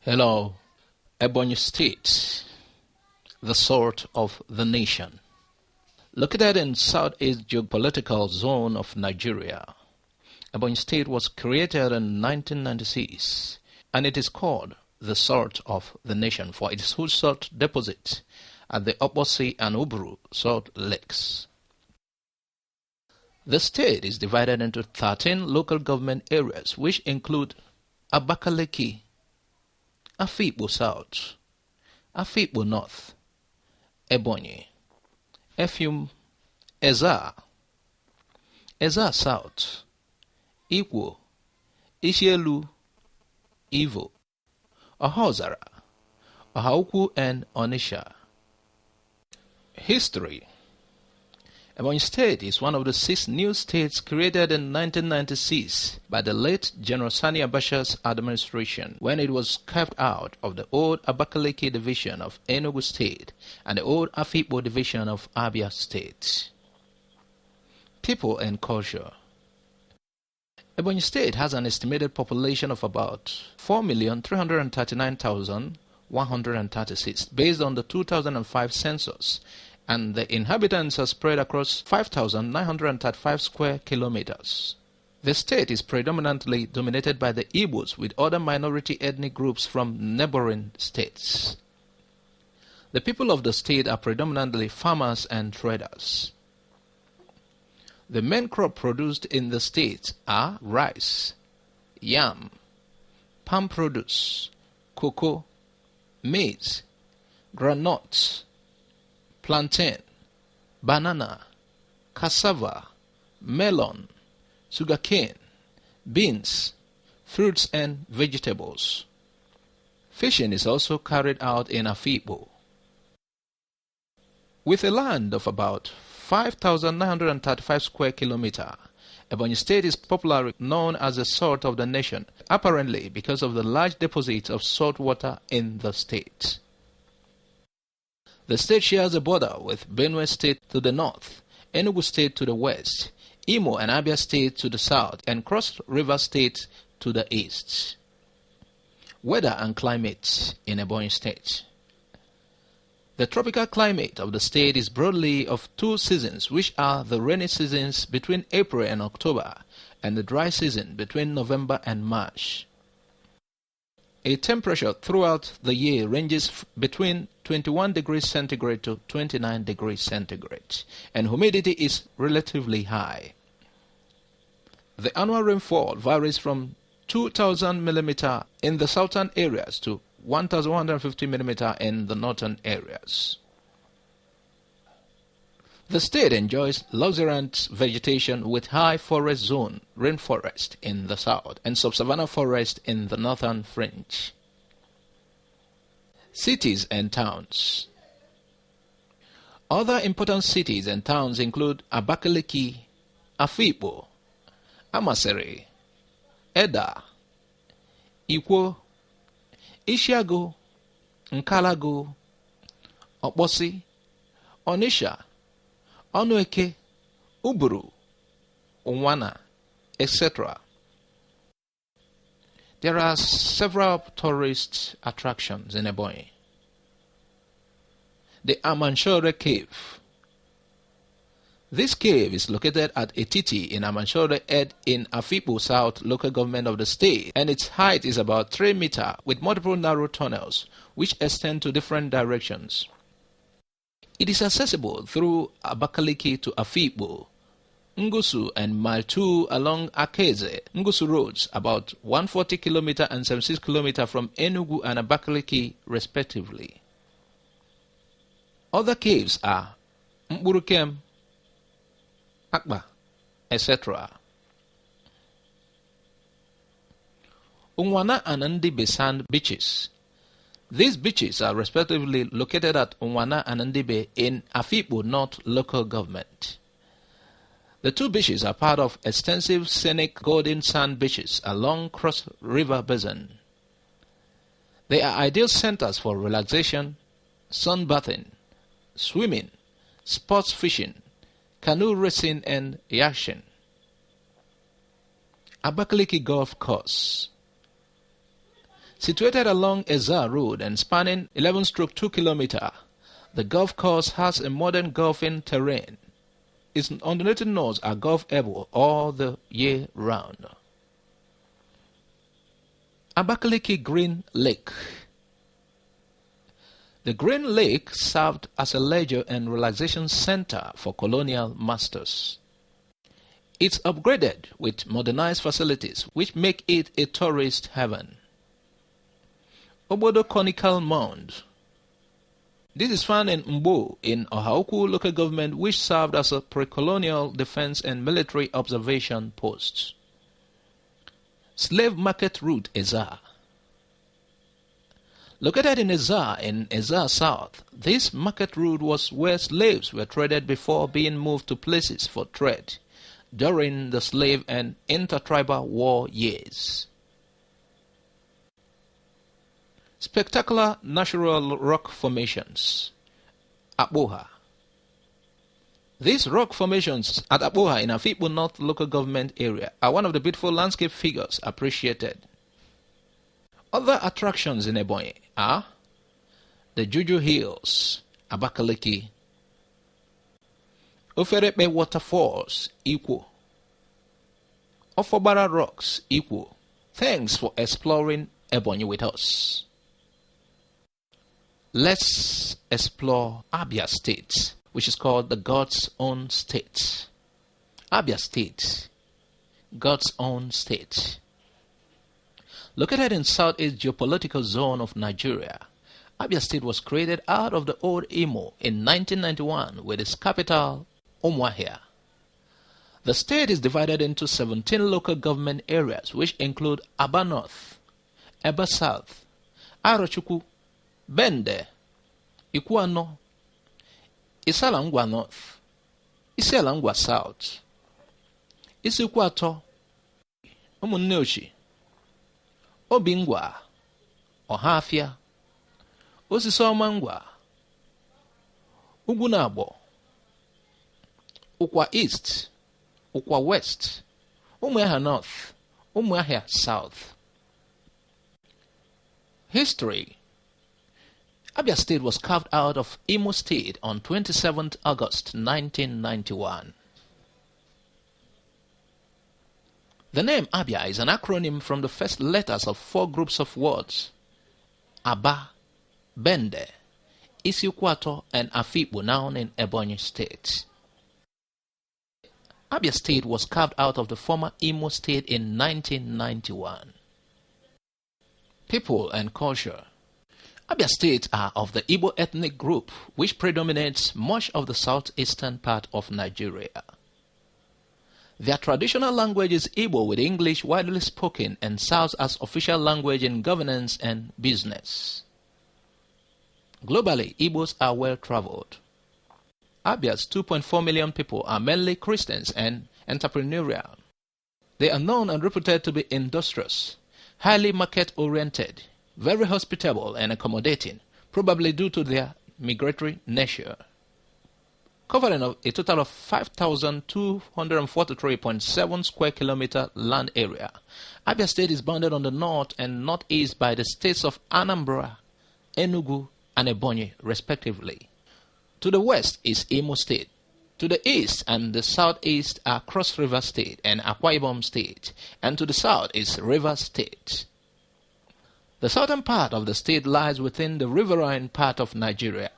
Hello, Ebonyi State, the sword of the nation. Located in southeast geopolitical zone of Nigeria, Ebonyi State was created in 1996 and it is called the sword of the nation for its huge salt deposit at the Obosi and Uburu salt lakes. The state is divided into 13 local government areas which include Abakaliki, Afikpo South, Afikpo North, Ebonyi, Effium, Ezza South, Ikwo, Ishielu, Ivo, Ohozara, Ohaukwu and Onitsha. History. Ebonyi State is one of the 6 new states created in 1996 by the late General Sani Abacha's administration when it was carved out of the old Abakaliki division of Enugu State and the old Afikpo division of Abia State. People and culture. Ebonyi State has an estimated population of about 4,339,136 based on the 2005 census, and the inhabitants are spread across 5,935 square kilometers. The state is predominantly dominated by the Igbos with other minority ethnic groups from neighboring states. The people of the state are predominantly farmers and traders. The main crop produced in the state are rice, yam, palm produce, cocoa, maize, groundnuts, plantain, banana, cassava, melon, sugarcane, beans, fruits and vegetables. Fishing is also carried out in Afikpo. With a land of about 5,935 square kilometers, Ebonyi State is popularly known as the salt of the nation, apparently because of the large deposits of salt water in the state. The state shares a border with Benue State to the north, Enugu State to the west, Imo and Abia State to the south, and Cross River State to the east. Weather and climate in Ebonyi State. The tropical climate of the state is broadly of 2 seasons, which are the rainy seasons between April and October, and the dry season between November and March. A temperature throughout the year ranges between 21 degrees centigrade to 29 degrees centigrade, and humidity is relatively high. The annual rainfall varies from 2,000 mm in the southern areas to 1,150 mm in the northern areas. The state enjoys luxuriant vegetation with high forest zone, rainforest in the south, and sub-savanna forest in the northern fringe. Cities and towns. Other important cities and towns include Abakaliki, Afikpo, Amasere, Eda, Ikwo, Ishiago, Nkalago, Obosi, Onitsha, Onueke, Uburu, Unwana, etc. There are several tourist attractions in Ebonyi. The Amanshore Cave. This cave is located at Etiti in Amanshore Ed in Afikpo South local government of the state, and its height is about 3 meters with multiple narrow tunnels which extend to different directions. It is accessible through Abakaliki to Afikpo, Ngusu and Mile 2 along Akeze, Ngusu roads about 140 km and 76 km from Enugu and Abakaliki respectively. Other caves are Mburukem, Akba, etc. Unwana and Ndibe sand beaches. These beaches are respectively located at Unwana and Ndibe in Afikpo North local government. The 2 beaches are part of extensive scenic golden sand beaches along Cross River Basin. They are ideal centers for relaxation, sunbathing, swimming, sports fishing, canoe racing and yachting. Abakaliki Golf Course. Situated along Ezza Road and spanning 11-2 km, the golf course has a modern golfing terrain. Its undulating nodes are golfable all the year round. Abakaliki Green Lake. The Green Lake served as a leisure and relaxation center for colonial masters. It's upgraded with modernized facilities which make it a tourist haven. Obodo Conical Mound. This is found in Mbo in Ohaukwu local government, which served as a pre-colonial defense and military observation post. Slave Market Route Ezza. Located in Ezza South, this market route was where slaves were traded before being moved to places for trade during the slave and intertribal war years. Spectacular natural rock formations. Akpoha. These rock formations at Akpoha in Afikpo North local government area are one of the beautiful landscape figures appreciated. Other attractions in Ebonyi are the Juju Hills, Abakaliki, Oferepe Waterfalls, Ikwo, Ofobara Rocks, Ikwo. Thanks for exploring Ebonyi with us. Let's explore Abia State, which is called the God's Own State. Abia State, God's Own State. Located in southeast geopolitical zone of Nigeria, Abia State was created out of the old Imo in 1991 with its capital, Umuahia. The state is divided into 17 local government areas which include Aba North, Eba South, Arochukwu, Bende, Ikuano, Isalangwa North, Isialangwa South, Isikwato, Umunneochi, Obingwa, Ohafia, Osisomangwa, Ugunabo, Ukwa East, Ukwa West, Umuahia North, Umuahia South. History. Abia State was carved out of Imo State on 27 August 1991. The name Abia is an acronym from the first letters of 4 groups of words: Aba, Bende, Isiukwato, and Afikpo, now in Ebonyi State. Abia State was carved out of the former Imo State in 1991. People and culture. Abia States are of the Igbo ethnic group, which predominates much of the southeastern part of Nigeria. Their traditional language is Igbo, with English widely spoken and serves as official language in governance and business. Globally, Igbos are well traveled. Abia's 2.4 million people are mainly Christians and entrepreneurial. They are known and reputed to be industrious, highly market-oriented, very hospitable and accommodating, probably due to their migratory nature. Covering a total of 5,243.7 square kilometer land area, Abia State is bounded on the north and northeast by the states of Anambra, Enugu, and Ebonyi, respectively. To the west is Imo State. To the east and the southeast are Cross River State and Akwa Ibom State, and to the south is Rivers State. The southern part of the state lies within the riverine part of Nigeria.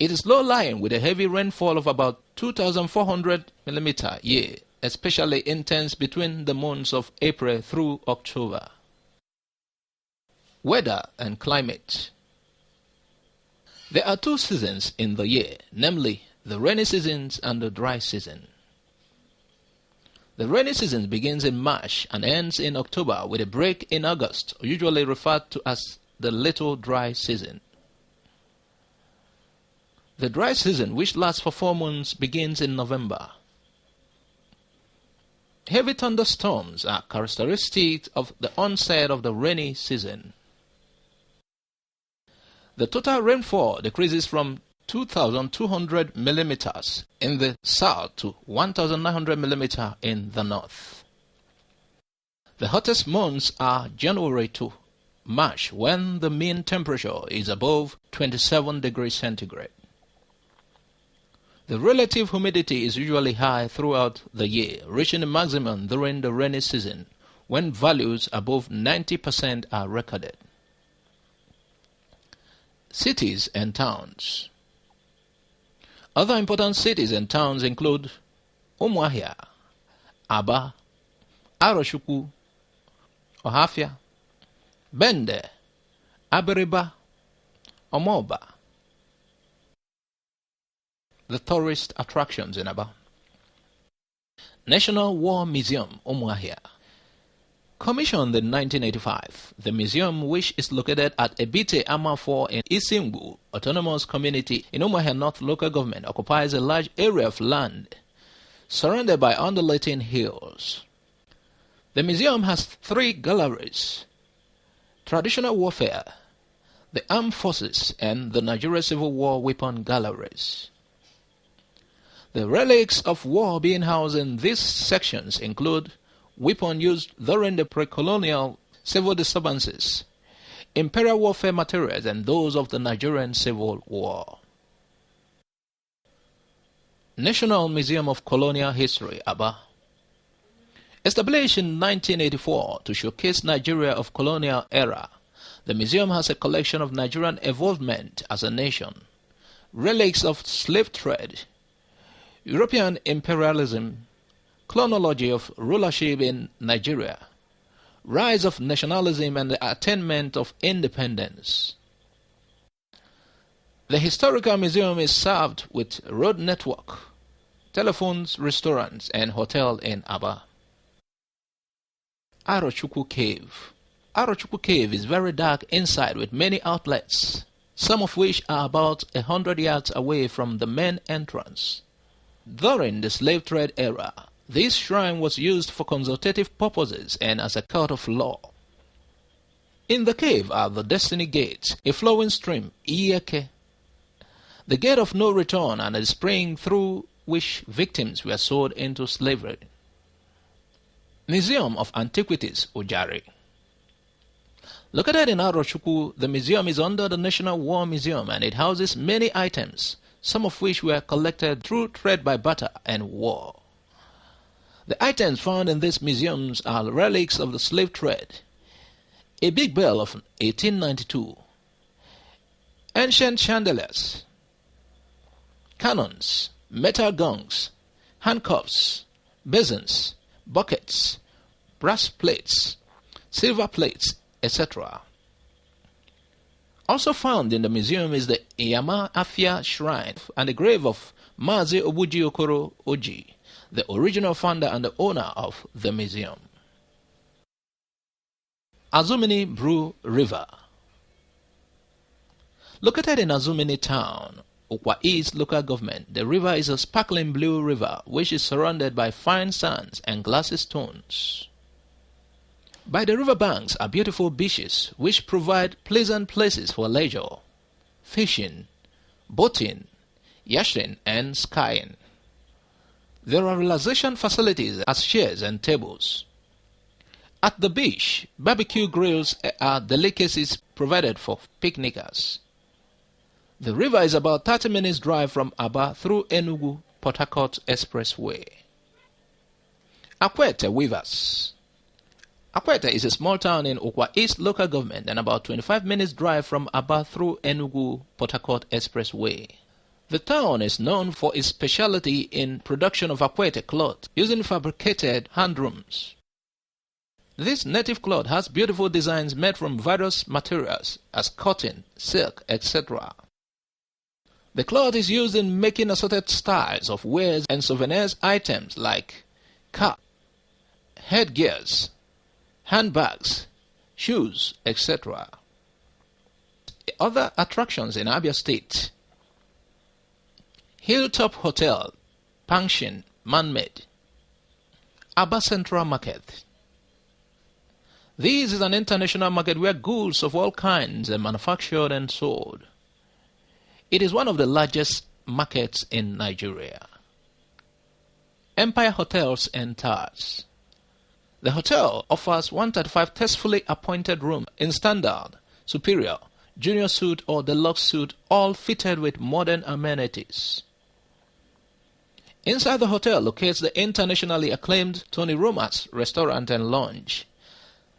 It is low-lying with a heavy rainfall of about 2,400 mm a year, especially intense between the months of April through October. Weather and climate. There are 2 seasons in the year, namely the rainy seasons and the dry season. The rainy season begins in March and ends in October, with a break in August, usually referred to as the little dry season. The dry season, which lasts for 4 months, begins in November. Heavy thunderstorms are characteristic of the onset of the rainy season. The total rainfall decreases from 2,200 millimeters in the south to 1,900 millimeters in the north. The hottest months are January to March, when the mean temperature is above 27 degrees centigrade. The relative humidity is usually high throughout the year, reaching a maximum during the rainy season, when values above 90% are recorded. Cities and towns. Other important cities and towns include Umuahia, Aba, Arochukwu, Ohafia, Bende, Abiriba, Omoba. The tourist attractions in Aba. National War Museum, Umuahia. Commissioned in 1985, the museum, which is located at Ebite Amafo in Isingbu Autonomous Community in Umuahia North Local Government, occupies a large area of land surrounded by undulating hills. The museum has 3 galleries: Traditional Warfare, the Armed Forces, and the Nigeria Civil War Weapon Galleries. The relics of war being housed in these sections include weapons used during the pre-colonial civil disturbances, imperial warfare materials, and those of the Nigerian Civil War. National Museum of Colonial History, Aba. Established in 1984 to showcase Nigeria of colonial era, the museum has a collection of Nigerian evolvement as a nation, relics of slave trade, European imperialism, chronology of rulership in Nigeria, rise of nationalism and the attainment of independence. The historical museum is served with road network, telephones, restaurants, and hotel in Aba. Arochukwu Cave. Arochukwu Cave is very dark inside with many outlets, some of which are about 100 yards away from the main entrance. During the slave trade era, this shrine was used for consultative purposes and as a court of law. In the cave are the Destiny Gates, a flowing stream, Iyeke, the gate of no return, and a spring through which victims were sold into slavery. Museum of Antiquities, Ojari. Located in Arochukwu, the museum is under the National War Museum and it houses many items, some of which were collected through trade by barter and war. The items found in these museums are relics of the slave trade, a big bell of 1892, ancient chandeliers, cannons, metal gongs, handcuffs, basins, buckets, brass plates, silver plates, etc. Also found in the museum is the Iyama Afia Shrine and the grave of Mazi Obuji Okoro Oji, the original founder and the owner of the museum. Azumini Brew River. Located in Azumini town, Okwa East local government, the river is a sparkling blue river which is surrounded by fine sands and glassy stones. By the river banks are beautiful beaches which provide pleasant places for leisure, fishing, boating, yachting, and skiing. There are relaxation facilities as chairs and tables. At the beach, barbecue grills are delicacies provided for picnickers. The river is about 30 minutes drive from Aba through Enugu-Port Harcourt Expressway. Akwete Weavers. Akwete is a small town in Okwa East local government and about 25 minutes drive from Aba through Enugu-Port Harcourt Expressway. The town is known for its specialty in production of Akwete cloth using fabricated handlooms. This native cloth has beautiful designs made from various materials as cotton, silk, etc. The cloth is used in making assorted styles of wares and souvenirs items like cap, headgears, handbags, shoes, etc. Other attractions in Abia State: Hilltop Hotel, Pangshin, man-made. Aba Central Market. This is an international market where goods of all kinds are manufactured and sold. It is one of the largest markets in Nigeria. Empire Hotels and Towers. The hotel offers 135 tastefully appointed rooms in standard, superior, junior suite or deluxe suite, all fitted with modern amenities. Inside the hotel locates the internationally acclaimed Tony Roma's restaurant and lounge,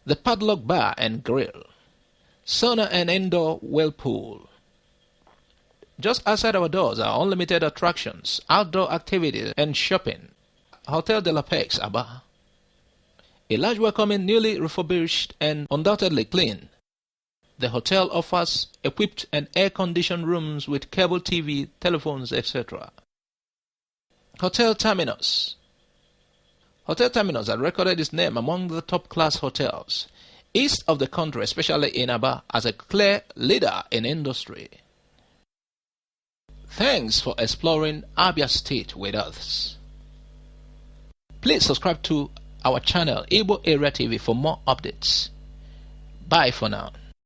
the Padlock Bar and Grill, sauna and indoor whirlpool. Just outside our doors are unlimited attractions, outdoor activities and shopping. Hotel de la Paix, Abia. A large, welcoming, newly refurbished and undoubtedly clean. The hotel offers equipped and air-conditioned rooms with cable TV, telephones, etc. Hotel Terminus. Hotel Terminus has recorded its name among the top-class hotels east of the country, especially in Abia, as a clear leader in industry. Thanks for exploring Abia State with us. Please subscribe to our channel Igbo Area TV for more updates. Bye for now.